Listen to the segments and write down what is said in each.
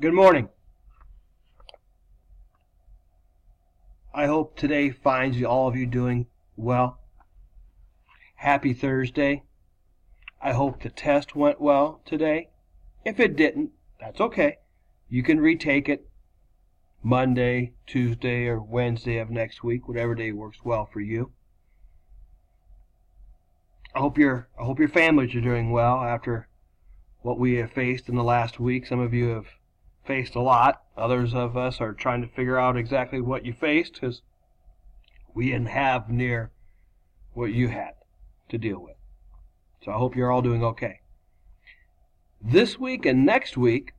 Good morning. I hope today finds all of you doing well. Happy Thursday. I hope the test went well today. If it didn't, that's okay. You can retake it Monday, Tuesday, or Wednesday of next week, whatever day works well for you. I hope your families are doing well after what we have faced in the last week. Some of you have faced a lot. Others of us are trying to figure out exactly what you faced, because we didn't have near what you had to deal with. So I hope you're all doing okay. This week and next week,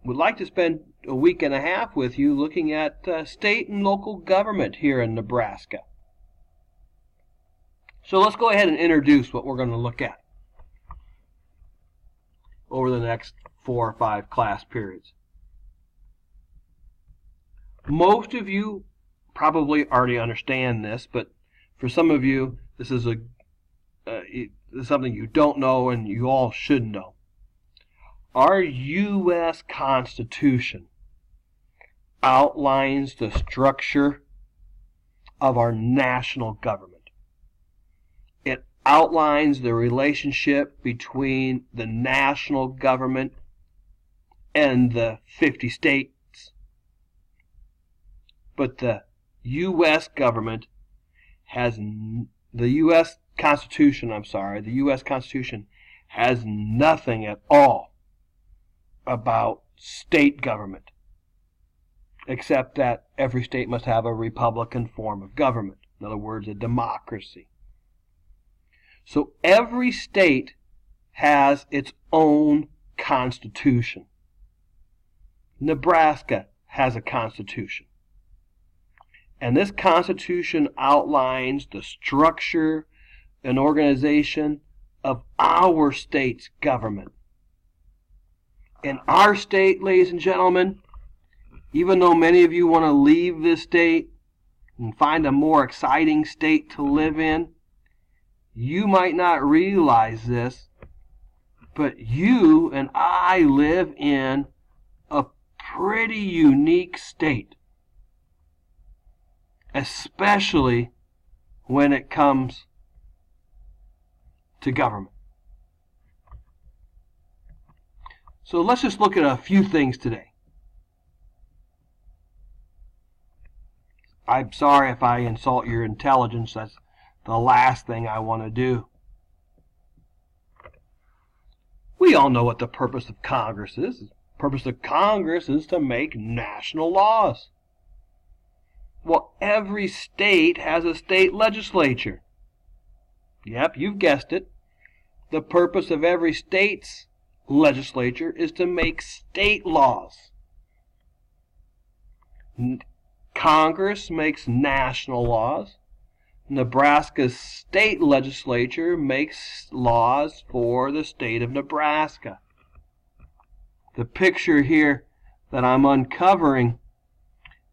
we'd like to spend a week and a half with you looking at state and local government here in Nebraska. So let's go ahead and introduce what we're going to look at over the next 4 or 5 class periods. Most of you probably already understand this, but for some of you, this is something you don't know and you all should know. Our U.S. Constitution outlines the structure of our national government. It outlines the relationship between the national government and the 50 states. But the U.S. government the U.S. Constitution has nothing at all about state government, except that every state must have a Republican form of government. In other words, a democracy. So every state has its own constitution. Nebraska has a constitution. And this constitution outlines the structure and organization of our state's government. In our state, ladies and gentlemen, even though many of you want to leave this state and find a more exciting state to live in, you might not realize this, but you and I live in a pretty unique state, especially when it comes to government. So let's just look at a few things today. I'm sorry if I insult your intelligence. That's the last thing I want to do. We all know what the purpose of Congress is. The purpose of Congress is to make national laws. Well, every state has a state legislature. Yep, you've guessed it. The purpose of every state's legislature is to make state laws. Congress makes national laws. Nebraska's state legislature makes laws for the state of Nebraska. The picture here that I'm uncovering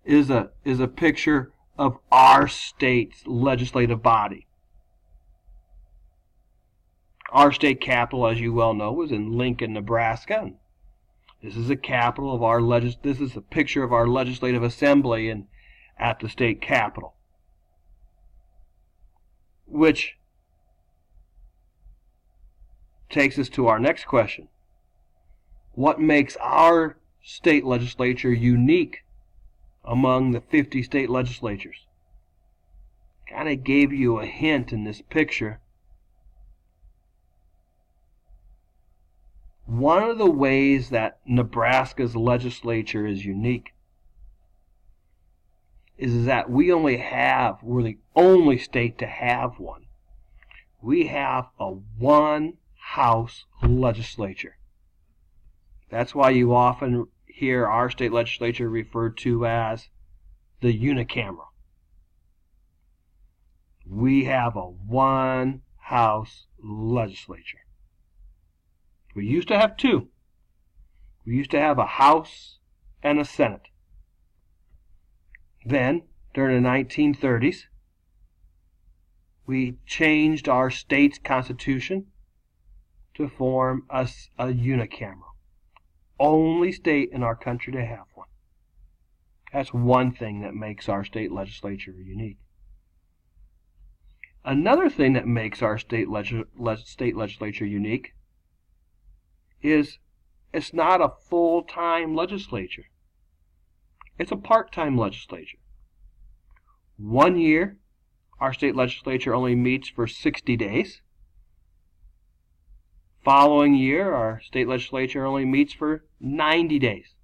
is a picture of our state's legislative body. Our state capital, as you well know, is in Lincoln, Nebraska. This is a capital of this is a picture of our legislative assembly at the state capitol. Which takes us to our next question. What makes our state legislature unique among the 50 state legislatures? Kind of gave you a hint in this picture. One of the ways that Nebraska's legislature is unique is that we're the only state to have one. We have a one-house legislature. That's why you often hear our state legislature referred to as the unicameral. We have a one-house legislature. We used to have 2. We used to have a House and a Senate. Then, during the 1930s, we changed our state's constitution to form a unicameral. only state in our country to have one. That's one thing that makes our state legislature unique. Another thing that makes our state legislature unique is it's not a full-time legislature. It's a part-time legislature. 1 year, our state legislature only meets for 60 days. Following year, our state legislature only meets for 90 days.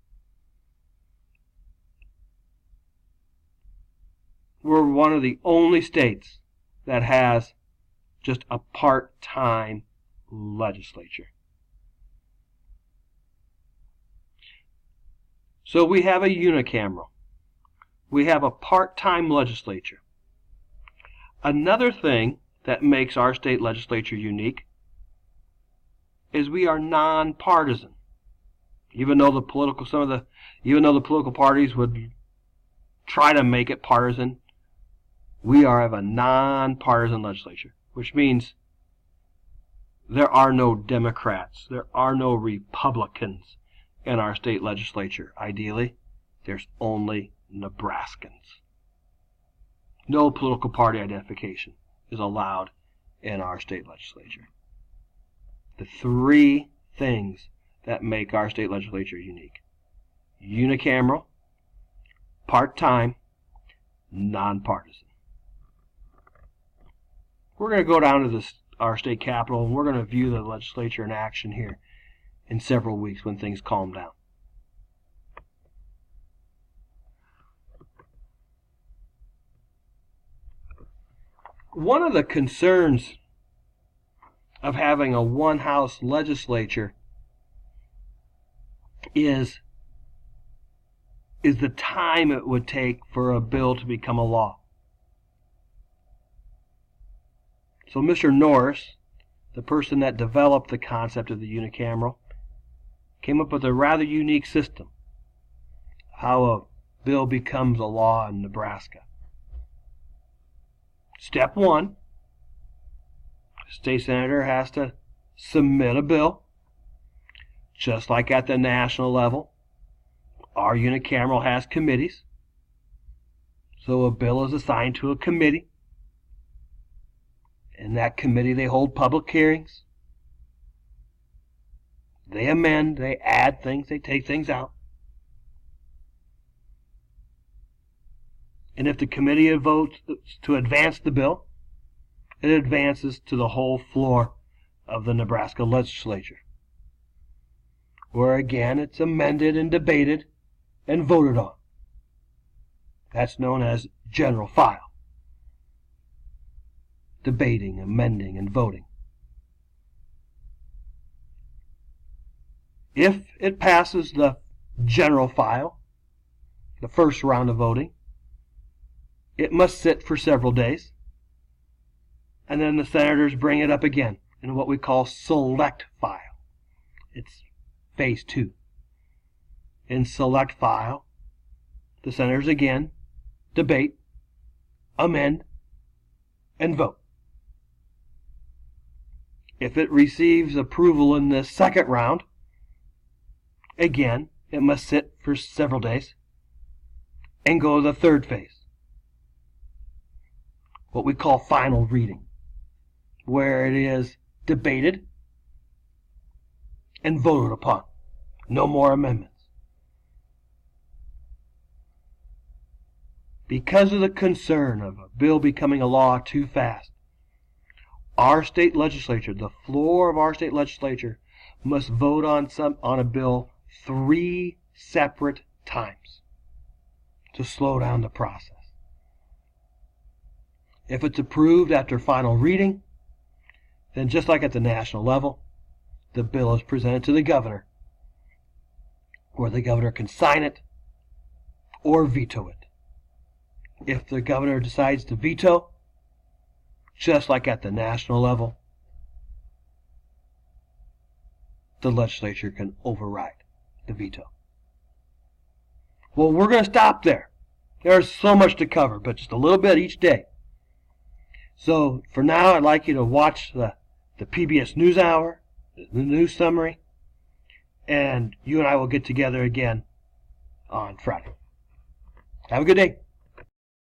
We're one of the only states that has just a part-time legislature. So we have a unicameral. We have a part-time legislature. Another thing that makes our state legislature unique is we are nonpartisan. Even though the political parties would try to make it partisan, we have a nonpartisan legislature, which means there are no Democrats, there are no Republicans in our state legislature. Ideally, there's only Nebraskans. No political party identification is allowed in our state legislature. The three things that make our state legislature unique: unicameral, part-time, nonpartisan. We're going to go down to our state capitol, and we're going to view the legislature in action here in several weeks when things calm down. One of the concerns of having a one-house legislature is the time it would take for a bill to become a law. So Mr. Norris, the person that developed the concept of the unicameral, came up with a rather unique system how a bill becomes a law in Nebraska. Step one, the state senator has to submit a bill. Just like at the national level, our unicameral has committees. So a bill is assigned to a committee. In that committee, they hold public hearings. They amend, they add things, they take things out. And if the committee votes to advance the bill, it advances to the whole floor of the Nebraska legislature, where again it's amended and debated and voted on. That's known as general file. Debating, amending, and voting. If it passes the general file, the first round of voting, it must sit for several days, and then the senators bring it up again in what we call select file. It's phase 2. In select file, the senators again debate, amend, and vote. If it receives approval in the second round, again, it must sit for several days and go to the third phase, what we call final reading, where it is debated and voted upon. No more amendments. Because of the concern of a bill becoming a law too fast, our state legislature, the floor of our state legislature, must vote on a bill 3 separate times to slow down the process. If it's approved after final reading, then just like at the national level, the bill is presented to the governor, where the governor can sign it or veto it. If the governor decides to veto, just like at the national level, the legislature can override the veto. Well, we're going to stop there. There's so much to cover, but just a little bit each day. So for now, I'd like you to watch the PBS NewsHour, the news summary, and you and I will get together again on Friday. Have a good day.